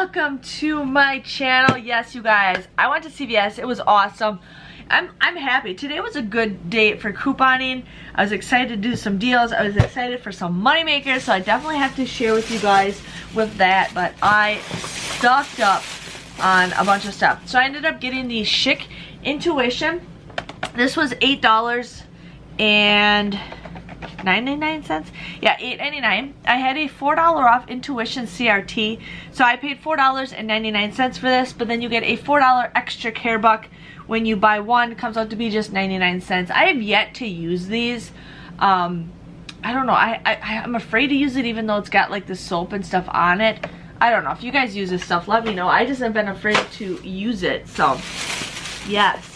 welcome to my channel. Yes, you guys, I went to CVS. It was awesome. I'm happy. Today was a good day for couponing. I was excited to do some deals. I was excited for some money makers, so I definitely have to share with you guys with that. But I stocked up on a bunch of stuff. So I ended up getting the Chic Intuition. This was $8.99. Yeah, $8.99. I had a $4 off Intuition CRT, so I paid $4.99 for this, but then you get a $4 extra care buck when you buy one. It comes out to be just 99 cents. I have yet to use these. I don't know. I'm afraid to use it even though it's got like the soap and stuff on it. I don't know. If you guys use this stuff, let me know. I just have been afraid to use it, so yes.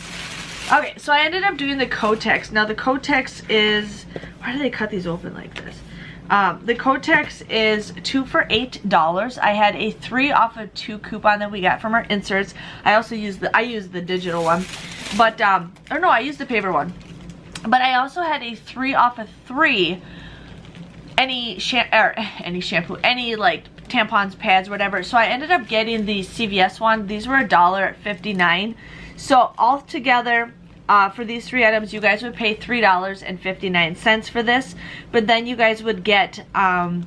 Okay, so I ended up doing the Kotex. Now the Kotex is, why do they cut these open like this? The Kotex is 2 for $8. I had a 3 off of 2 coupon that we got from our inserts. I also used I used the digital one, but or no, I used the paper one. But I also had a 3 off of 3 any shampoo, any like tampons, pads, whatever. So I ended up getting the CVS one. These were $1.59. So altogether, for these 3 items, you guys would pay $3.59 for this, but then you guys would get a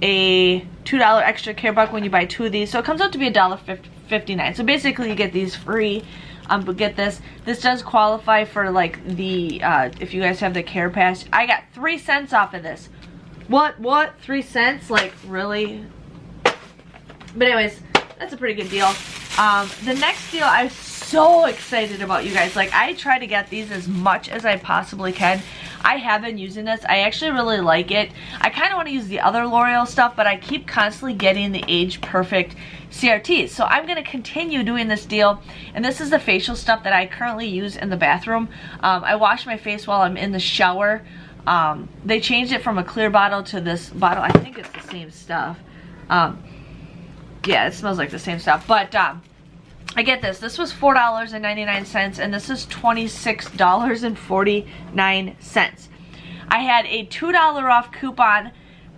$2 extra care buck when you buy 2 of these, so it comes out to be $1.59. So basically you get these free, but get this. This does qualify for like the, if you guys have the care pass. I got 3 cents off of this. What? 3 cents? Like, really? But anyways, that's a pretty good deal. The next deal I'm so excited about, you guys. Like, I try to get these as much as I possibly can. I have been using this. I actually really like it. I kind of want to use the other L'Oreal stuff, but I keep constantly getting the Age Perfect CRTs. So I'm going to continue doing this deal. And this is the facial stuff that I currently use in the bathroom. I wash my face while I'm in the shower. They changed it from a clear bottle to this bottle. I think it's the same stuff. Yeah, it smells like the same stuff. But I get this. This was $4.99 and this is $26.49. I had a $2 off coupon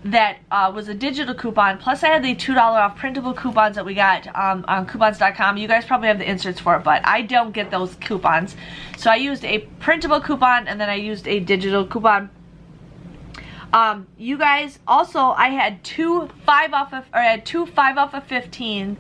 that was a digital coupon, plus I had the $2 off printable coupons that we got on coupons.com. You guys probably have the inserts for it, but I don't get those coupons. So I used a printable coupon and then I used a digital coupon. You guys, also I had two 5 off of 15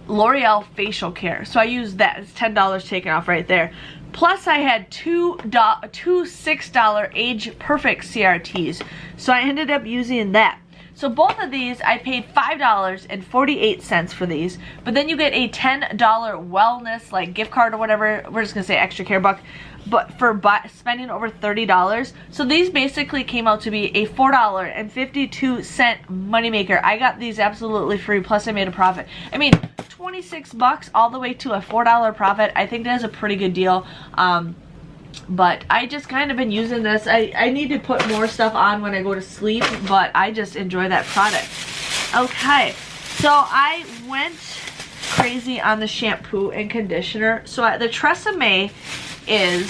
L'Oreal facial care, so I used that. It's $10 taken off right there. Plus I had two $6 Age Perfect CRTs, so I ended up using that. So both of these I paid $5.48 for these, but then you get a $10 wellness like gift card or whatever. We're just gonna say extra care buck, but for spending over $30. So these basically came out to be a $4.52 moneymaker. I got these absolutely free, plus I made a profit. I mean, 26 bucks all the way to a $4 profit. I think that's a pretty good deal. But I just kind of been using this. I need to put more stuff on when I go to sleep, but I just enjoy that product. Okay, so I went crazy on the shampoo and conditioner. So the Tresemme is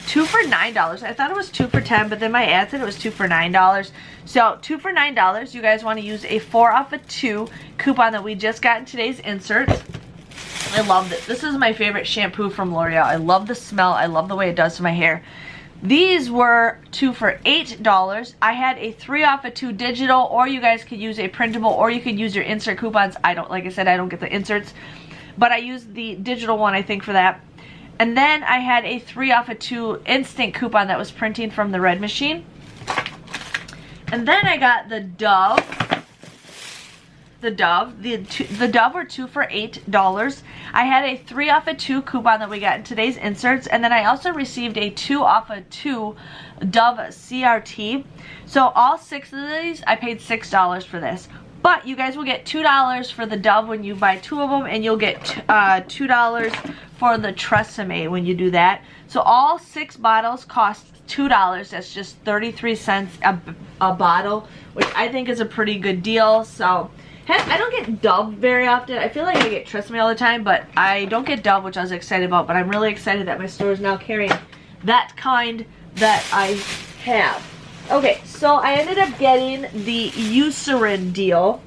2 for $9. I thought it was 2 for $10, but then my ad said it was 2 for $9. So 2 for $9. You guys want to use a 4 off of 2 coupon that we just got in today's inserts. I love it. This is my favorite shampoo from L'Oreal. I love the smell. I love the way it does to my hair. These were 2 for $8. I had a 3 off of 2 digital, or you guys could use a printable, or you could use your insert coupons. I don't, like I said, I don't get the inserts, but I used the digital one, I think, for that. And then I had a 3 off of 2 instant coupon that was printing from the red machine. And then I got the Dove. The Dove were 2 for $8. I had a 3 off of 2 coupon that we got in today's inserts, and then I also received a 2 off of 2 Dove CRT. So all 6 of these, I paid $6 for this. But you guys will get $2 for the Dove when you buy 2 of them, and you'll get $2 for the Tresemme when you do that. So all 6 bottles cost $2. That's just 33 cents a bottle, which I think is a pretty good deal. So I don't get Dove very often. I feel like I get Tresemme all the time, but I don't get Dove, which I was excited about. But I'm really excited that my store is now carrying that kind that I have. Okay, so I ended up getting the Eucerin deal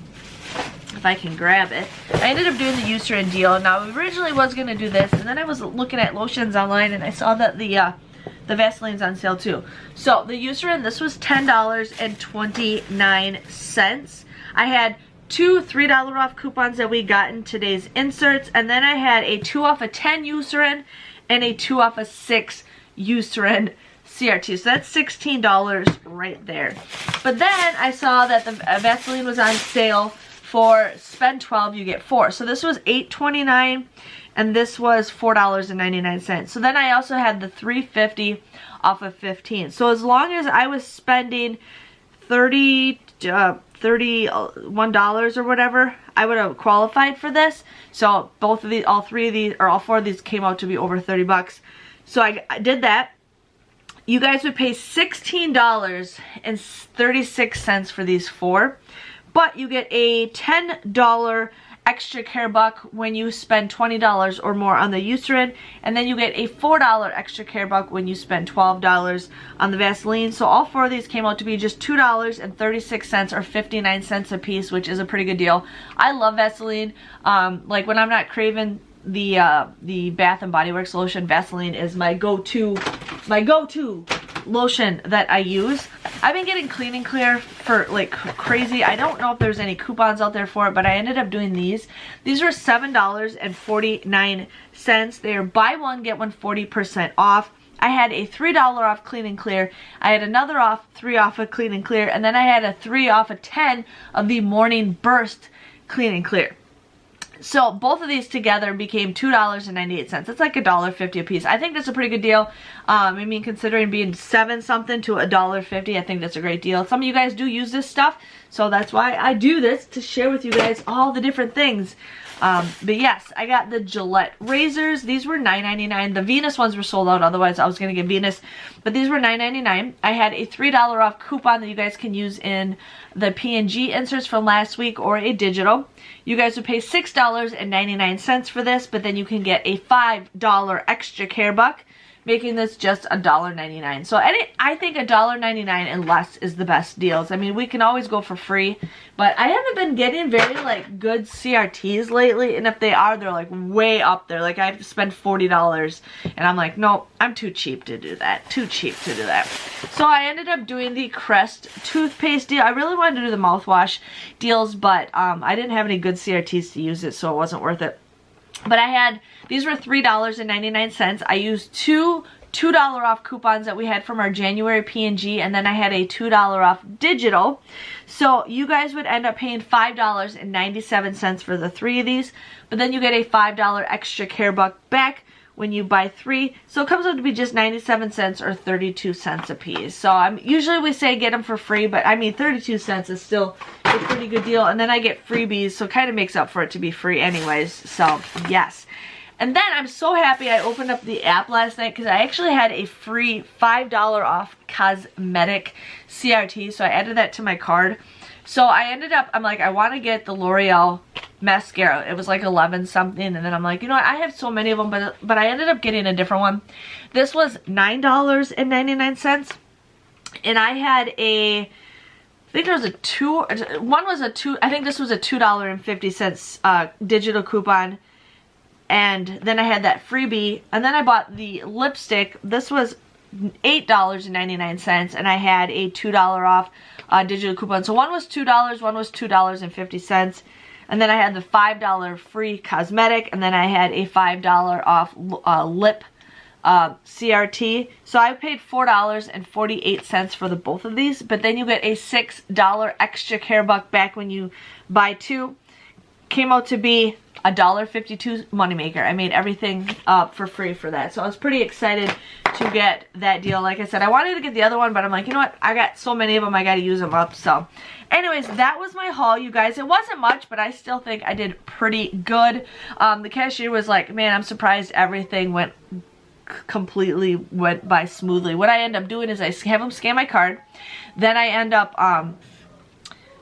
if I can grab it. I ended up doing the Eucerin deal. Now, I originally was going to do this, and then I was looking at lotions online, and I saw that the Vaseline's on sale too. So, the Eucerin, this was $10.29. I had 2 $3 off coupons that we got in today's inserts, and then I had a 2 off of 10 Eucerin and a 2 off of 6 Eucerin CRT. So that's $16 right there. But then I saw that the Vaseline was on sale for spend 12, you get 4. So this was $8.29 and this was $4.99. So then I also had the $3.50 off of 15. So as long as I was spending $31 or whatever, I would have qualified for this. So both of these, all 4 of these came out to be over 30 bucks. So I did that. You guys would pay $16.36 for these 4, but you get a $10 extra care buck when you spend $20 or more on the Eucerin, and then you get a $4 extra care buck when you spend $12 on the Vaseline. So all 4 of these came out to be just $2.36 or 59 cents a piece, which is a pretty good deal. I love Vaseline. Like when I'm not craving the Bath and Body Works lotion, Vaseline is my go-to lotion that I use. I've been getting Clean and Clear for like crazy. I don't know if there's any coupons out there for it, but I ended up doing these. These were $7.49. They are buy one get one 40% off. I had a $3 off Clean and Clear. I had another 3 off of Clean and Clear, and then I had a 3 off of 10 of the Morning Burst Clean and Clear. So both of these together became $2.98. It's like $1.50 a piece. I think that's a pretty good deal. I mean, considering being 7 something to $1.50, I think that's a great deal. Some of you guys do use this stuff, so that's why I do this, to share with you guys all the different things. But yes, I got the Gillette razors. These were $9.99. The Venus ones were sold out, otherwise I was going to get Venus. But these were $9.99. I had a $3 off coupon that you guys can use in the P&G inserts from last week or a digital. You guys would pay $6.99 for this, but then you can get a $5 extra care buck, making this just $1.99. So I think $1.99 and less is the best deals. I mean, we can always go for free, but I haven't been getting very like good CRTs lately, and if they are, they're like way up there. Like I have to spend $40, and I'm like, no, I'm too cheap to do that. Too cheap to do that. So I ended up doing the Crest toothpaste deal. I really wanted to do the mouthwash deals, but I didn't have any good CRTs to use it, so it wasn't worth it. But I had, these were $3.99. I used 2 $2 off coupons that we had from our January P&G, and then I had a $2 off digital. So you guys would end up paying $5.97 for the 3 of these, but then you get a $5 extra care buck back when you buy 3. So it comes out to be just 97 cents or 32 cents a piece. So usually we say get them for free, but I mean 32 cents is still a pretty good deal. And then I get freebies, so it kind of makes up for it to be free anyways. So yes. And then I'm so happy I opened up the app last night because I actually had a free $5 off cosmetic CRT. So I added that to my card. So I ended up, I'm like, I want to get the L'Oreal mascara. It was like 11 something, and then I'm like, you know what, I have so many of them, but I ended up getting a different one. This was $9.99, and I had I think there was a I think this was a $2.50 digital coupon, and then I had that freebie, and then I bought the lipstick. This was $8.99, and I had a $2 off digital coupon. So one was $2, one was $2.50, and then I had the $5 free cosmetic, and then I had a $5 off lip CRT. So I paid $4.48 for the both of these, but then you get a $6 extra care buck back when you buy 2. Came out to be $1.52 moneymaker. I made everything for free for that. So I was pretty excited to get that deal. Like I said, I wanted to get the other one, but I'm like, you know what? I got so many of them, I got to use them up. So anyways, that was my haul, you guys. It wasn't much, but I still think I did pretty good. The cashier was like, man, I'm surprised everything went by smoothly. What I end up doing is I have them scan my card. Then I end up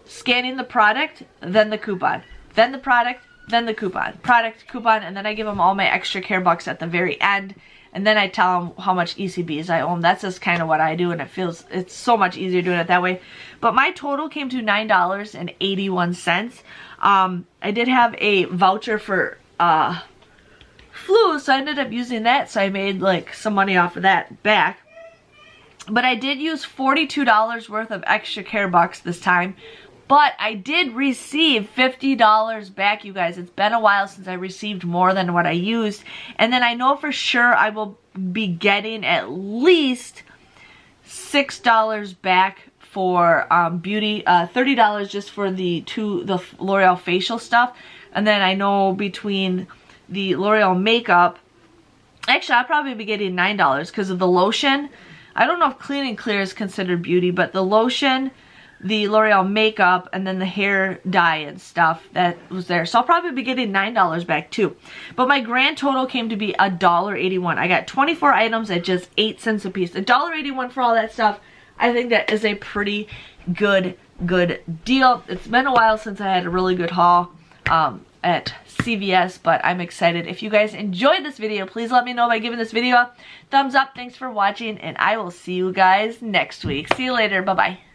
scanning the product, then the coupon. Then the product, then the coupon. Product, coupon, and then I give them all my extra care bucks at the very end. And then I tell them how much ECBs I owe them. That's just kind of what I do, and it's so much easier doing it that way. But my total came to $9.81. I did have a voucher for flu, so I ended up using that, so I made like some money off of that back. But I did use $42 worth of extra care bucks this time. But I did receive $50 back, you guys. It's been a while since I received more than what I used. And then I know for sure I will be getting at least $6 back for beauty, $30 just for the L'Oreal facial stuff. And then I know between the L'Oreal makeup, actually I'll probably be getting $9 because of the lotion. I don't know if Clean and Clear is considered beauty, but the lotion, the L'Oreal makeup, and then the hair dye and stuff that was there. So I'll probably be getting $9 back too. But my grand total came to be $1.81. I got 24 items at just 8 cents a piece. $1.81 for all that stuff. I think that is a pretty good deal. It's been a while since I had a really good haul at CVS, but I'm excited. If you guys enjoyed this video, please let me know by giving this video a thumbs up. Thanks for watching, and I will see you guys next week. See you later. Bye-bye.